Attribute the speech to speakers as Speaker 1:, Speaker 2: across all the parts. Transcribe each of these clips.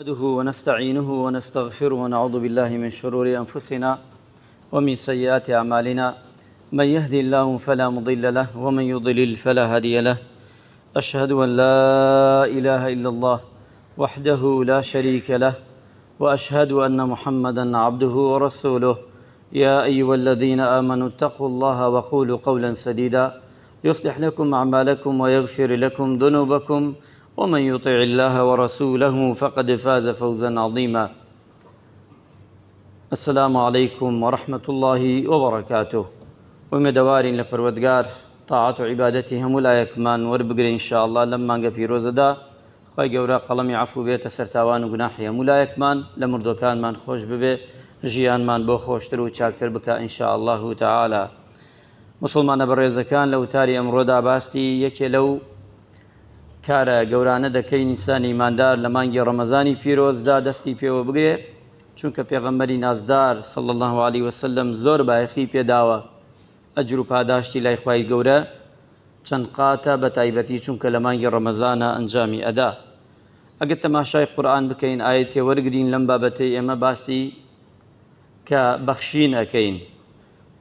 Speaker 1: نحمده ونستعينه ونستغفره ونعوذ بالله من شرور أنفسنا ومن سيئات أعمالنا من يهدي الله فلا مضل له ومن يضلل فلا هادي له أشهد أن لا إله إلا الله وحده لا شريك له وأشهد أن محمدا عبده ورسوله يا أيها الذين آمنوا اتقوا الله وقولوا قولا سديدا يصلح لكم أعمالكم ويغفر لكم ذنوبكم ومن يطع الله ورسوله فقد فاز فوزا عظيما. السلام عليكم ورحمة الله وبركاته. ومدوار لپروردگار طاعت و عبادتی همو لایکمان وربگری إن شاء الله لما نگپی روزدا خواهی گورا قلمی عفو بیت سرتاوان و گناحی همو لایکمان لمردوکان من خوش ببه جیان من بو خوشتر و چاکتر بکا إن شاء الله تعالى. مسلمان برێزەکان لەو تاری ئەمڕۆدا باستی یەکێ لەو کارە گەورانە دەکەین ئینسانی ئیماندار لە مانگی ڕەمەزانی پیرۆزدا دەستی پێوە بگرێ، چونکە پێغەمبەری نازدار صلی الله عليه وسلم زۆر بایەخی پێداوە ئەجر و پاداشتی لای خوای گەورە چەند قاتە بە تایبەتی چونکە لە مانگی ڕەمەزانە ئەنجامی ئەدا. ئەگەر تەماشای قورئان بکەین ئاەت تێوەرگرین لەم بابەتەی ئێمە باسی کە بەخشین ئەکەین،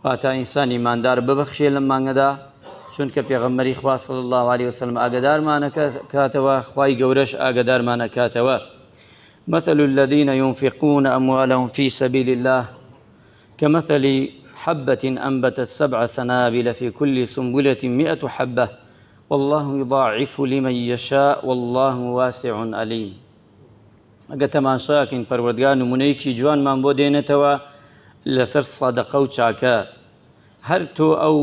Speaker 1: واتە ئینسانی ئیماندار ببەخشێ لەم مانگەدا، چونکە پێغەمبەری خوا صلی الله عليه وسلم ئاگادارمانە کاتەوە، خوای گەورەش ئاگادارمانە کاتەوە. مثل الذين ينفقون أموالهم في سبيل الله كمثل حبة أنبتت 7 سنابل في كل سنبلة 100 حبة والله يضاعف لمن يشاء والله واسع عليم. ئەگە تەماشاکەین پەروەردگار نمونەیەکی جوانمان بۆ دێنێتەوە لەسەر سەدەقە و چاکە. هەر تۆ ئەو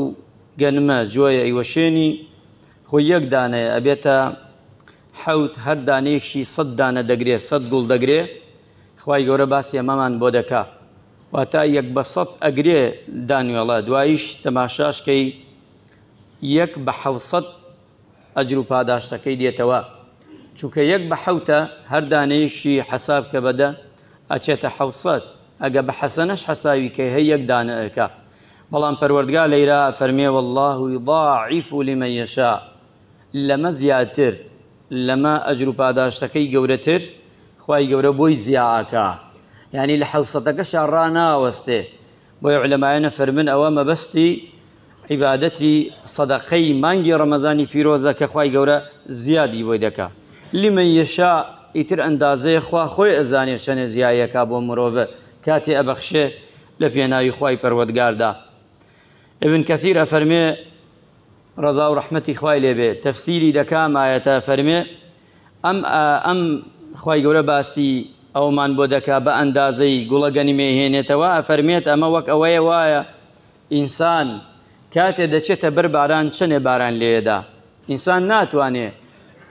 Speaker 1: گەنمە جۆیە ئەیوەشێنی خۆی یەک دانەیە ئەبێتە حەوت، هەر دانەیەکشی 100 دانە دەگرێ، 100 گوڵ دەگرێ. خوای گەورە باسی ئەمەمان بۆ دەکا، واتە 1 بە 100 ئەگرێ دانیوەڵە، دواییش تەماشاشکەی 1 بە 700 ئەجر و پاداشتەکەی دێتەوە، چونکە 1 بە 7 هەر دانەیەکشی حەساب کە بەدە ئەچێتە 700. ئەگە بە حەسەنەش حەساوی کە هەیە 1 دانە ئەکا. بەڵام پەروەردگار لەیرا فەرمێ والله يضاعف لمن يشاء، لەمە زیاتر، لەمە ئەجر و پاداشتەکەی گەورەتر خوای گەورە بۆی زیاکە، یعنی لە 700ەکەشا ڕاناوەستێ. بۆی عولەمایانە فەرمن ئەوە مەبەستی عیبادەتی سەدەقەی مانگی ڕەمەزانی پیرۆزە کە خوای گەورە زیادی بۆی دەکا. لمن يشاء ئیتر ئەندازەیە خوا خۆی ئەزانێ چەنێ زیایەکە بۆ مرۆڤە کاتێ ئەبەخشێ لە پێناوی خوای پەروەردگاردا. ابن كثير أفرمي رضا ورحمتي خوای لێبێ تەفسیری دەکام ئایەتە فەرمێ ئەم خوای گەورە باسی ئەومان بۆ دەکا بە ئەندازەی گوڵە گەنیمێ هێنێتەوە. ئەفەرمێت ئەمە وەک ئەوەیە وایە ئینسان کاتێ دەچێتە بەر باران چەنێ باران لێدا، ئینسان ناتوانێ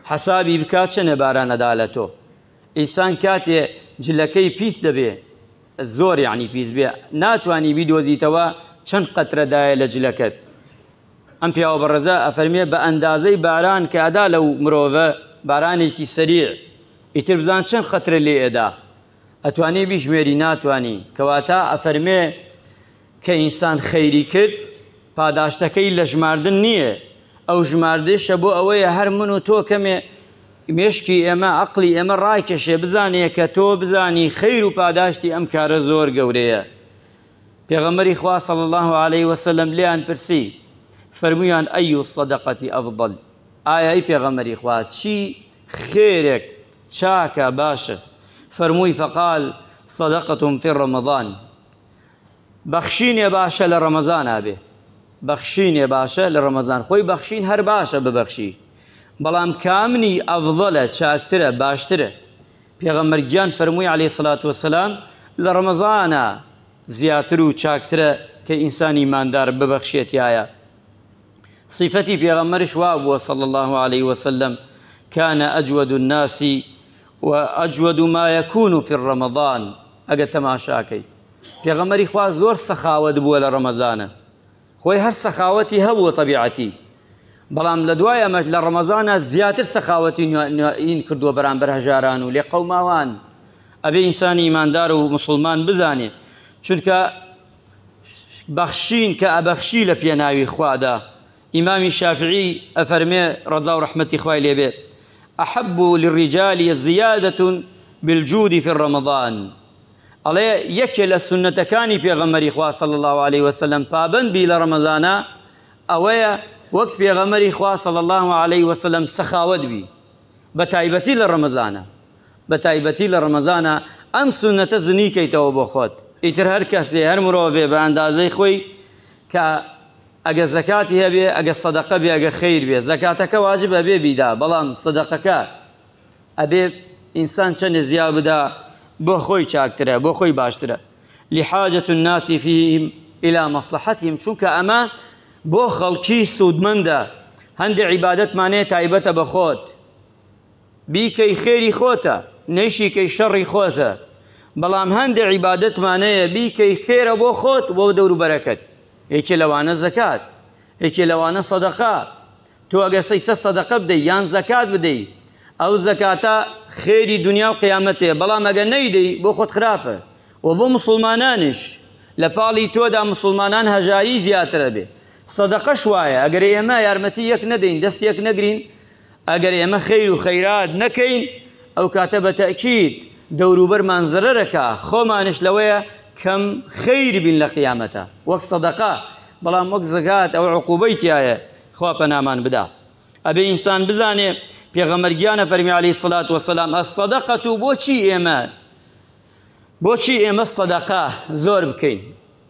Speaker 1: حەسابی بکات چەنێ باران ئەدا لە تۆ. ئینسان کاتێ جلەکەی پیس دەبێ، زۆر یعنی پیس بێ، ناتوانی بیدۆزیتەوە چەند قەترەدایە لە جلەکەت. ئەم پیاوە بەڕێزە ئەفەرمێ بە ئەندازەی باران کە ئەدا لەو مرۆڤە، بارانێکی سەریع، ئیتر بزان چەند قەترە لێ ئەدا، ئەتوانێ بیژمێری ناتوانی. کەواتە ئەفەرمێ کە ئینسان خەیری کرد پاداشتەکەی لە ژماردن نییە، ئەو ژماردشە بۆ ئەوەیە هەر من و تۆ کەمێ مێشکی ئێمە عەقڵی ئێمە ڕایکێشێ بزانێ کە تۆ بزانی خەیر و پاداشتی ئەم کارە زۆر گەورەیە. پێغەمبەری خوا صلی الله عليه وسلم لیان پرسی، فەرموویان ئەی الصەدەقەتی ئەفضەل، ئایا ئەی پێغەمبەری خوا چی خێرێک چاکە باشە؟ فەرمووی فەقال صەدەقەة في رەمەضان، بەخشینێ باشە لە ڕەمەزانە بێ، بەخشینێ باشە لە ڕەمەزان. خۆی بەخشین هەر باشە ببەخشی، بەڵام کامنی ئەفضەلە، چاکترە، باشترە. پێغەمبەر گیان فەرمووی عەلەیهی سەڵات وەسەلام لە ڕەمەزانە زیاتر و چاکترە کە ئینسانی ئیماندار ببەخشێتیایە. صفەتی پێغەمبەرش وا بووە صلی الله عليه وسلم كان أجود الناس وأجود ما يكون في الرمضان. ئەگە تەماشاکەی پێغەمبەری خوا زۆر سەخاوەت بووە لە ڕەمەزانە، خۆی هەر سەخاوەتی هەبووە طەبیعەتی، بەڵام لە دوای ئەمە لە ڕەمەزانە زیاتر سەخاوەتی این کردووە بەرامبەر هەژاران و لێ قەوماوان. ئەبێ ئینسانی ئیماندار و مسلمان بزانێ، چونکە بەخشین کە ئەبەخشی لە پێناوی خوادا. ئیمامی شافعی ئەفەرمێ ڕەضا و ڕەحمەتی خوای لێبێ أحب للرجال زيادة بالجود في رمضان عليه يكل السنة كاني في غمري إخوة صلى الله عليه وسلم بابن بي لرمضان أويا وقت في غمري إخوة صلى الله عليه وسلم سخاود بي بتايبتي لرمضان بتايبتي لرمضان أم سنة زنيكي توبو خود إتر هر كسي هر مروفي باندازي خوي كا أجا زكاتي هبي أجا صدقة بي أجا خير بي زكاتك واجب أبي بيدا بلام صدقك أبي إنسان چند زياد بدا بو خوي چاكتره بو خوي باشتره لحاجة الناس فيهم إلى مصلحتهم چونك أما بو خلقي سودمنده هند عبادت مانه تايبته بخوت بيكي خيري خوته نيشي كي شري خوته بلام هند عبادت مانه بيكي خير بو خوت بو دور بركت هيك لوانا زكاة هيك لوانا صدقة تو اگر سيسا صدقة بدي يان زكاة بدي او زكاة خيري دنيا وقيامته بلام اگر نيدي بو خود خرافه وبو مسلمانانش لبالي تو دا مسلمانان هجاري زيادة به صدقة شوية اگر ايما يارمتي يك ندين دست يك نقرين اگر ايما خير وخيرات نكين او كاتب تأكيد دورو بر منظره ركا خو مانش لويا كم خير بين لقيامته وقت صدقة بلام وقت زكاة او عقوبيتي آيه خو بنامان بدا ابي انسان بزاني پیغمبر گیانه فرمی عليه الصلاة والسلام الصدقة بوچی ايما الصدقة زور بكين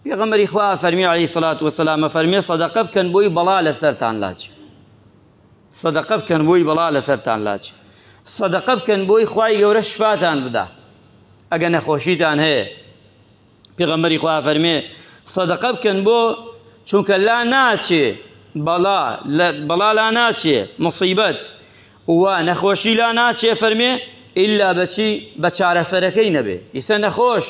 Speaker 1: پیغمبر اخواه فرمی عليه الصلاة والسلام فرمی صدقة بكن بوي بلال سرطان لاج صدقة بكن بوي بلال سرطان لاج صدقة بكن بوي خواهی گوره شفاتان بدا اگه نخوشیتان هي پیغمبر اخواه فرمی صدقة بكن بو چونك لا ناچه بلا لا ناچه مصيبت ونخوشي لا ناچه فرمي إلا بچي بچاره سركي نبي إسا نخوش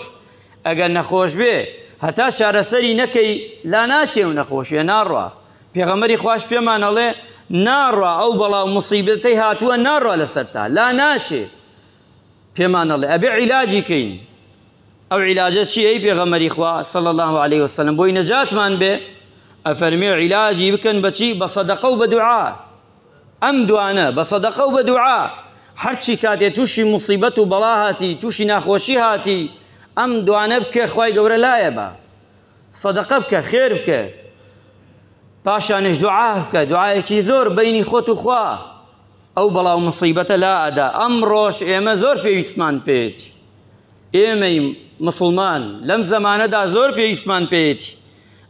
Speaker 1: أجل نخوش به هتا چاره سري نكي لا ناچه ونخوشي ناروا پیغمبري خواش بيمان الله ناروا أو بلا مصيبتي هاتوا ناروا لسرتا لا ناچه بيمان الله أبي علاجي كين أو علاجات شي أي پیغمبري خوا صلى الله عليه وسلم بوي نجات من به أفرمي علاجي بكن بچي بصدقه وبدعاء أم دوانا بصدقه وبدعاء حرشي كاتي توشي مصيبته بلاهاتي توشي ناخوشي هاتي أم دوانا بك خواي قورة لا يبا صدقه بك خير بك باشانش دعاء بك دعاء زور بيني خوت وخوا أو بلا مصيبته لا أدا أم روش إيما زور في يسمان بيت إيما مسلمان لم زمانه دا زور في يسمان بيت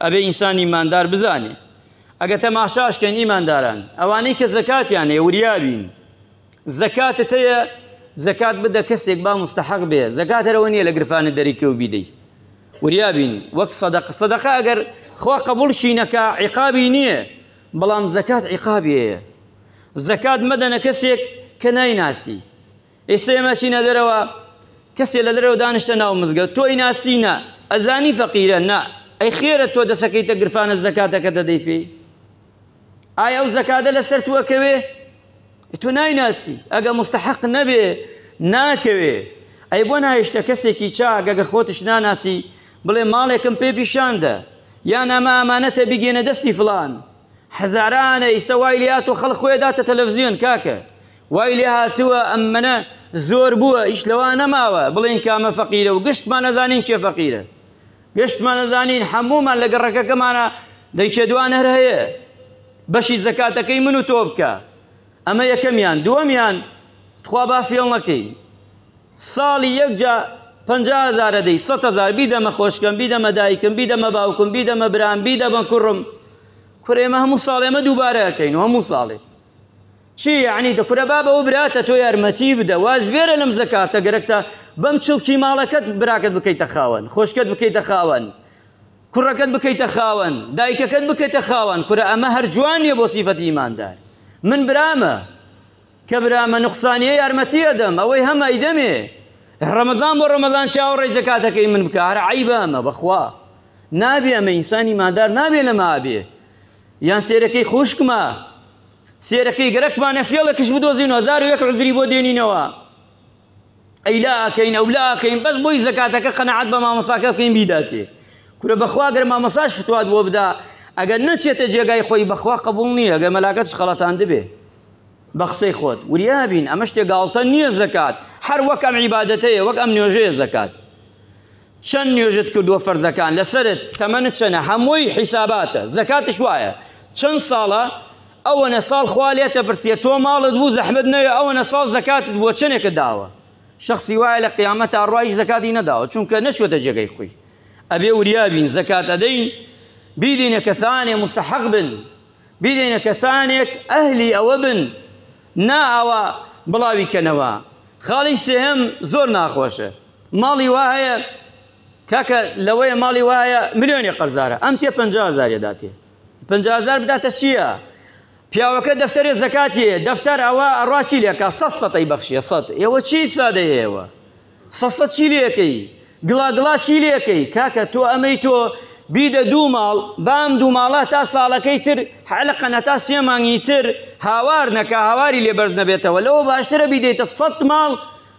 Speaker 1: أبي إنسان إيمان دار بزاني اگه تماشاش کن ایمان دارن اوانی که زکات یعنی وریابین زکات تیا زکات بده کسی با مستحق به زکات روانی لگرفان دریکو بیدی وریابین وقت صدقه اگر خوا قبول شینک عقابی نیه بلام زکات عقابیه زکات مدن کسی کنای ناسی ایسه ماشین دروا کسی لدرو دانشته ناو مزگد تو ایناسی نه ازانی فقیره نه ای خیرت تو دسکی تگرفان الزکات کده دی پی آیا او زکات لسر تو کوي تو نای ناسی اگه مستحق نبی ناکوي ای بونا اشته کسی کی چا اگه خوتش ناناسی بله مالکم پی پیشانده یا نما امانته بگینه دستی فلان هزاران استوایلیات و خلق خوی دات تلفزیون کاکه وایلیات و امنه زور بوه ایش لوانه ماوه بله این کامه فقیره و گشت ما نزانین چه فقیره گشت ما نزانین حموما لقرکه کمانا دیچه دوانه رهیه بشي زكاتكي منو توبكا اما يكميان دوميان تخوا بافيل نكي صالي يكجا 50,000 دي 100,000 بيدم خوشكم بيدم دايكم بيدم باوكم بيدم برام بيدم كرم كريما هم صالي ما دوباره كاين هم صالي شي يعني دكره بابا وبراته تو يرمتي بدا واجبير لم زكاته قركتا بمشل كي مالكت براكت بكي تخاون خوشكت بكي تخاون كركت بكي تخاون دايككت بكي تخاون كره اما هرجوان يبو صفه ايمان دار من برامه كبرامه نقصانيه ارمتي ادم او هم ايدمي رمضان برمضان شاور زكاتك من بكار عيبه ما بخوا نابي اما انساني ما دار نابي لما ابي يان سيركي خوشك ما سيركي قرك ما نفيلكش بدوزين هزار ويك عذري بوديني نوا اي لا كاين او لا كاين بس بوي زكاتك قناعت بما مصاكب كاين بيداتي كره بخوا قر ما مصاش فتواد وبدا اگر نچته جگای خوي بخوا قبول ني اگر ملاکتش غلطان دبه بە قسەی خۆت وریابین ئەمە شتێک گاڵتە نییە زەکات هەر وەک ئەم عیبادەتەیە وەک ئەم نوێژەیە زەکات چەند نوێژت کردووە فەرزەکان لەسرت تەمەنت چەنە هەمووی حیساباتە زەکاتش وایە چەند ساڵە ئەوەنە ساڵ خوا لێتە پرسیە تۆ ماڵت بوو زەحمت نەوێ ئەوەنە ساڵ زەکاتت بووە چەندێکت داوە شخصی وایە لە قیامەت تا ڕوایش زەکاتی نەداوە چونکە نەچوەتە جێگەی خۆی ئەبێ وریابین زەکات ئەدەین بیدینە کەسانێ مستحق بن بیدینە کەسانێک ئەهلی ئەوە بن نا ئەوە بڵاوی کەنەوە خاڵی سێهم زۆر ناخۆشە ماڵی وا هەیە کاکە لەوەیە ماڵی وایە ملیۆنی قەرزارە ئەم تێ 50,000 داتێ 50,000 بداتە چییە پیاوەکە دەفتەرێ زەکاتیە دەفتەر ئەوە ئەڕوا چی لێکە 100 بەخشیە 100 ئێوە چی ئیسفادەی ئێوە 100 چی لێکەی گڵاگڵا چی لێکەی کاکە تۆ ئەمەی تۆ بیدە دوو ماڵ بام دوو ماڵە تا ساڵەکەی تر حەلقەنە تا 3 مانگی تر هاوار نەکە هاواری لێ بەرز نەبێتەوە لەوە باشترە بیدەیتە 100 ماڵ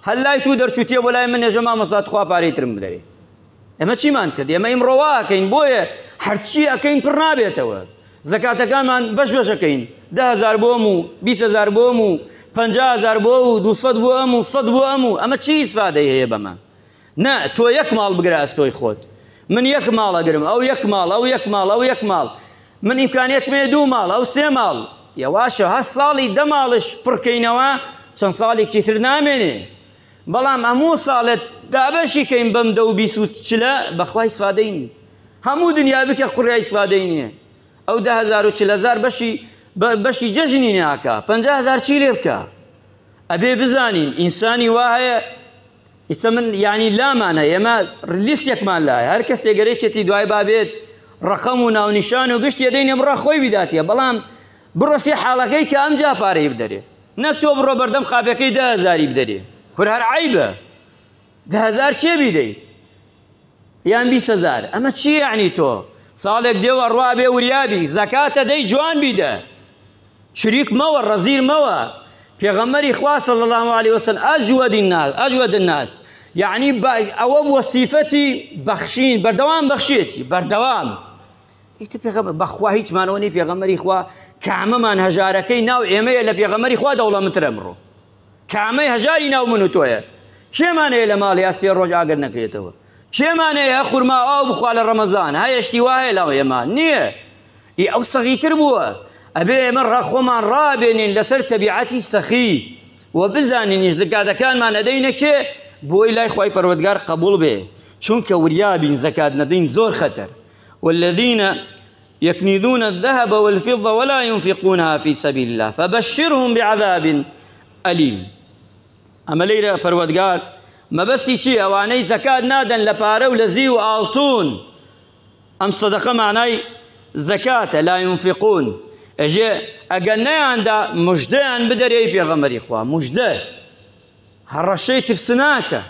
Speaker 1: هەلای تو دەرچوتیە بۆ لای من نێژە مامەزات خوا پارەی ترم بدەرێ ئێمە چیمان کرد ئێمە ئیمڕۆوا ئەکەین بۆیە هەرچی ئەکەین پڕ نابێتەوە زەکاتەکانمان بەش بەشەکەین 10,000 بۆ ئەم و 20,000 بۆ ئەم و 50,000 بۆ و 200 بۆ ئەم و 100 بۆ ئەم و ئەمە چی ئیسفادەی هەیە بەمە نە تۆ یەک ماڵ بگرە ئەستۆی خۆت من یەک ماڵ ئەگرم ئەو یەک ماڵ ئەو یەک ماڵ ئەو یەک ماڵ من ئیمکانیەتمێ دوو ماڵ ئەو 3 ماڵ یەواشە 8 ساڵی 10 ماڵش پڕکەینەوە چەند ساڵێکی تر نامێنێ بەڵام هەموو ساڵت دابەشی کەین بەم 240 بەخوا ئیسفادەی نی هەموو دنیا بکە قوڕیا ئیسفادەی نییە ئەو 10,000 بەشی جەژنی ناکە 50,000 چی لێ بکە ئەبێ بزانین ئینسانی وا هەیە ئیسە من یعنی لامانە ئێمە لیستێکمان لایە هەر کەس ێگەرێکێتی دوای بابێت ڕقەم و ناونیشان و گشت دەینێ بڕە خۆی بیداتیە بەڵام بڕۆسی حاڵەکەی کە ئەمجا پارەی بدەرێ نەک تۆ بڕۆ بەردەم خاپەکەی 10,000 بدەرێ کور هەر عیبە 10,000 چێ بیدەی یان 20,000 ئەمە چی یعنی تۆ ساڵێک دێوە ڕوا بێ وریابی زەکاتە دەی جوان بیدە شریک مەوە ڕەزیر مەوە پێغەمبەری خوا صلی الله علیه وسلم ئەجود الناس یعنی ئەوە بووە سیفەتی بەخشین بەردەوام بەخشێتی بەردەوام ئیتر پێغەمبەر بەخوا هیچمانەوە نی پێغەمبەری خوا کامەمان هەژارەکەی ناو ئێمەیە لە پێغەمبەری خوا دەوڵەمەندترە ئەمڕۆ کامەی هەژاری ناو من و تۆیە کێمانەیە لە ماڵیا 3 ڕۆژ ئاگەر نەکرێتەوە کێمانەیە خورما ئاو بخوا لە ڕەمەزان هەیەشتی وایە لاو ئێمە نییە ئەو سەغیتر بووە ئەبێ ئێمە ڕەخۆمان ڕابێنین لەسەر تەبیعەتی سەخی و بزانینیش زەکاتەکانمان ئەدەینە کێ بۆی لای خوای پەروەردگار قبول بێ چونکە وریابین زەکات نەدەین زۆر خەتەر والذین يكنزون الذهب والفضة ولا ينفقونها في سبيل الله فبشرهم بعذاب أليم ئەمە لەیرە پەروەردگار مەبەستی چی ئەوانەی زەکات نادەن لە پارە و لە زی و ئاڵتون ئەم سەدەقە معنای زەکاتە لا ينفقون ئەژێ ئەگەر نەیاندا موژدەیان بدەرێ پێغەمبەری خوا موژدە هەڕەشەی ترسناکە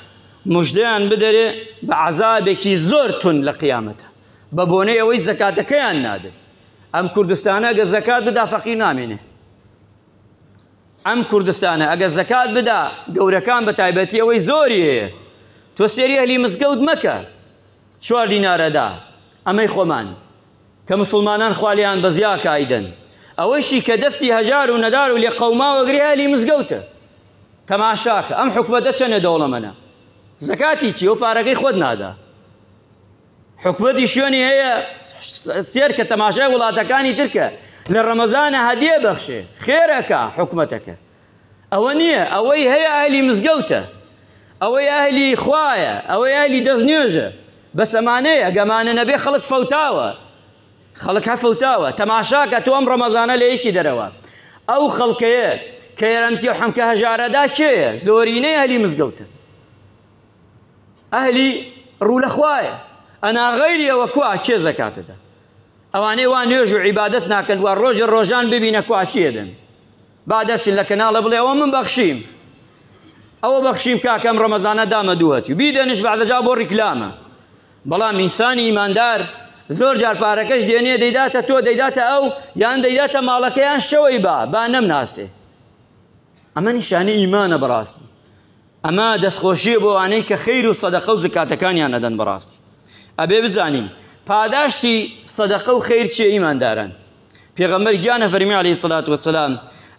Speaker 1: موژدەیان بدەرێ بە عەزابێکی زۆر تون لە قیامەتە بە بۆنەی ئەوەی زەکاتەکەیان نادن ئەم کوردستانە ئەگەر زەکات بدا فەقیر نامێنێ ئەم کوردستانە ئەگەر زەکات بدا گەورەکان بە تایبەتی ئەوەی زۆری هەیە تۆ سێری ئەهلی مزگەوت مەکە 4 دینارەدا ئەمەی خۆمان کە مسلمانان خوالیان بەزیا کایدن ئەوەشی کە دەستی هەژار و نەدار و لێ قەوماوەگری ئەهلی مزگەوتە تەماشاکە ئەم حکومەتە چەنە دەوڵەمەنە زەکاتی چی ئەو پارەکەی خۆت نادا حکومەتی شوێنی هەیە سێر کە تەماشای وڵاتەکانی ترکە لە ڕەمەزانە هەدیە بەخشێ خێرەکە حکومەتەکە ئەوە نییە ئەوەی هەیە ئەهلی مزگەوتە ئەوەی ئەهلی خوایە ئەوەی ئەهلی دەستنوێژە بەس ئەمانەیە گەمانە نەبێ خەڵک فەوتاوە خەڵک هەفەوتاوە تەماشاکە تۆ ئەم ڕەمەزانە لە یەکی دەرەوە ئەو خەڵکەیە کە یارمەتی و حەمکە هەژارەدا کێیە زۆرینەی ئەهلی مزگەوتە ئەهلی ڕوو لە خوایە ئەنا غەیری ئەوە کوا کێ زەکاتەدا ئەوانەی وا نوێژ و عیبادەت ناکەن وا ڕۆژە ڕۆژان ببینە کوا چیەدەن با دەرچن لە کەناڵە بڵێ ئەوە من بەخشیم ئەوە بەخشیم کاکەم ڕەمەزانە دامە دووەتی و بیدەنش بەعدەجا بۆ ڕیکلامە بەڵام ئینسانی ئیماندار زۆر جار پارەکەش دێنێ دەیداتە تۆ دەیداتە ئەو یان دەیداتە ماڵەکەیان شەوەی با نەمناسێ ئەمە نیشانەی ئیمانە بەڕاستی ئەمە دەستخۆشیە بۆ ئەوانەی کە خەیر و سەدەقە و زکاتەکانیان ئەدەن بەڕاستی ئەبێ بزانین پاداشتی سەدەقە و خەیر چیە ئیمانداران پێغەمبەر گیانە فەرمی عەلەیهی سەڵات وەسەلام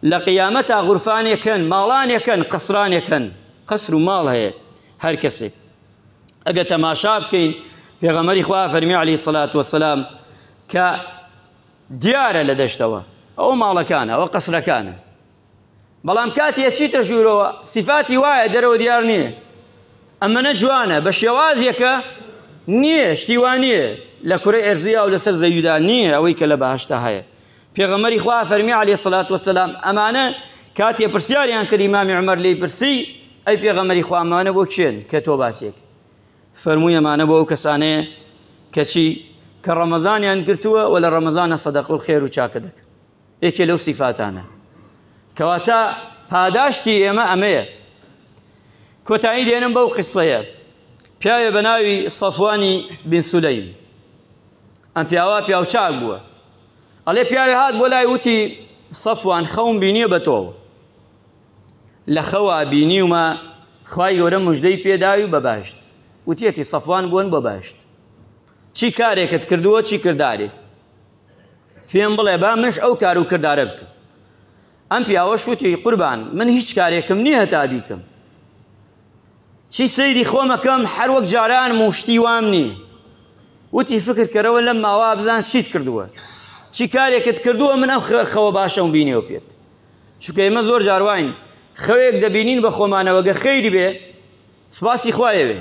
Speaker 1: لە قیامەتا غورفانێکن ماڵانێکن قەسرانێکن قەسر و ماڵ هەیە هەر کەسێک ئەگە تەماشا بکەین پێغەمبەری خوا فەرمی عەلەیهی سەڵات وەسەلام کە دیارە لە دەشتەوە ئەو ماڵەکانە ئەوە قەسرەکانە بەڵام کاتی ئەچیتە ژوورەوە سیفاتی وایە دەرەوە دیار نییە ئەمەنە جوانە بە شێوازێکە نییە شتیوان نییە لە کوڕی ئەرزیا و لەسەر زەویدا نییە ئەوەی کە لە بەهەشتا هەیە پێغەمبەری خوا فەرمی عەلەیهی سەڵات وەسەلام ئەمانە کاتێ پرسیاریان کرد ئیمامی عومەر لێی پرسی ئەی پێغەمبەری خوا ئەمانە بۆ کێن کە تۆ باسێک فەرمووی ئەمانە بۆ ئەو کەسانەیە کەچی کە ڕەمەزانیان گرتووە و لە ڕەمەزانە سەدەقە و خێر و چاکە دەکەن یەکێ لەو سیفاتانە کەواتە پاداشتی ئێمە ئەمەیە کۆتایی دێنم بەو قسەیە پیاوێ بە ناوی سەفوانی بن سولەیم ئەم پیاوە پیاو چاک بووە ئەڵێ پیاوێ هات بۆ لای وتی سەفوان خەوم بینیە بە تۆ لە خەوا بینیومە خوای گەورە موژدەی پێداوی بە باشت وتیەتی سەفوان بوون بە باشت چی کارێکت کردووە چی کردارێ پێم بڵێ با منش ئەو کار و کردارە بکەم ئەم پیاوەش وتی قوربان من هیچ کارێکم نییە هەتا بیکەم چی سەیری خۆمەکەم هەر وەک جاران موشتی وام نییە وتی فکر کەرەوە لەم ماوە بزان چیت کردووە چی کارێکت کردووە من ئەم خەوە باشەم بینیەوە پێت چونکە ئێمە زۆر جاروین خەوێک دەبینین بە خۆمانەوە گە خەیری بێ سوپاسی خوایە بێ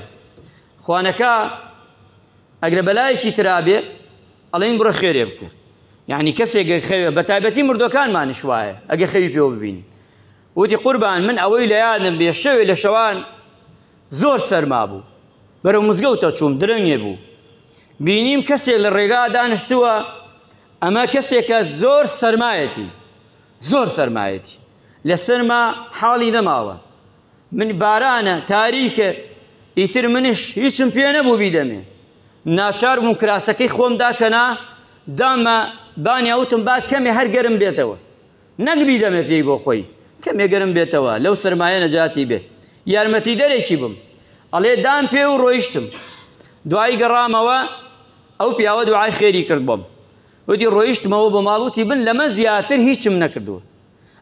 Speaker 1: خوانەکە ئەگرە بەلایەکی ترابێ ئەڵێن بڕە خێرێ بکرد یعنی کەسێک خەوێ بە تایبەتی مردوەکانمانش وایە ئەگە خەوی پێوە ببینین وتی قوربان من ئەوەی لە یادم بێ شەوێ لە شەوان زۆر سەرما بوو بەرەو مزگەوتە چووم درەنگێ بوو بینیم کەسێک لە ڕێگا دانیشتووە ئەمە کەسێکە زۆر سەرمایەتی زۆر سەرمایەتی لە سەرما حاڵی نەماوە من بارانە تاریکە ئیتر منش هیچم پێ نەبوو بیدەمێ ناچار بووم کراسەکەی خۆم داکەنا دامە بانیاوتم با کەمێ هەر گەرم بێتەوە نەک بیدەمێ پێی بۆ خۆی کەمێ گەرم بێتەوە لەو سەرمایە نەجاتی بێ یارمەتی دەرێکی بم ئەڵێ دام پێ و ڕۆیشتم دوایی گەڕامەوە ئەو پیاوە دوعای خێری کرد بۆم وتی ڕۆیشتمەوە بۆ ماڵوتی بن لەمە زیاتر هیچم نەکردووە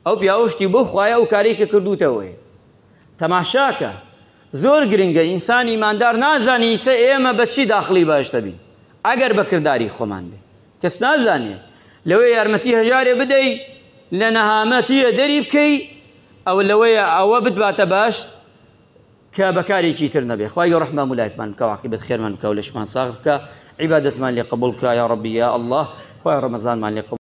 Speaker 1: ئەو پیاوەشتی بۆ خوایە و کارێکە کردوتەوەی تەماشاکە زۆر گرنگە ئینسانی ئیماندار نازانی چە ئێمە بەچی داخلی باشتە بین ئەگەر بە کردداری خۆمان بێ کەس نازانێ لەوەی یارمەتی هەژارێ بدەی لە نەهامەتیە دەری بکەی ئەو لەوەیە ئەوە بتباتە باش کە بەکارێکی تر نەبێ خوای گەورە ڕەحمە مولایەتمان بکە عاقبەت خێرمان بکە و لەشمان ساغ بکە عیبادەتمان لێ قبوڵ بکە یا ڕەبی یا ئەڵڵاه خوای ڕەمەزانمان لێ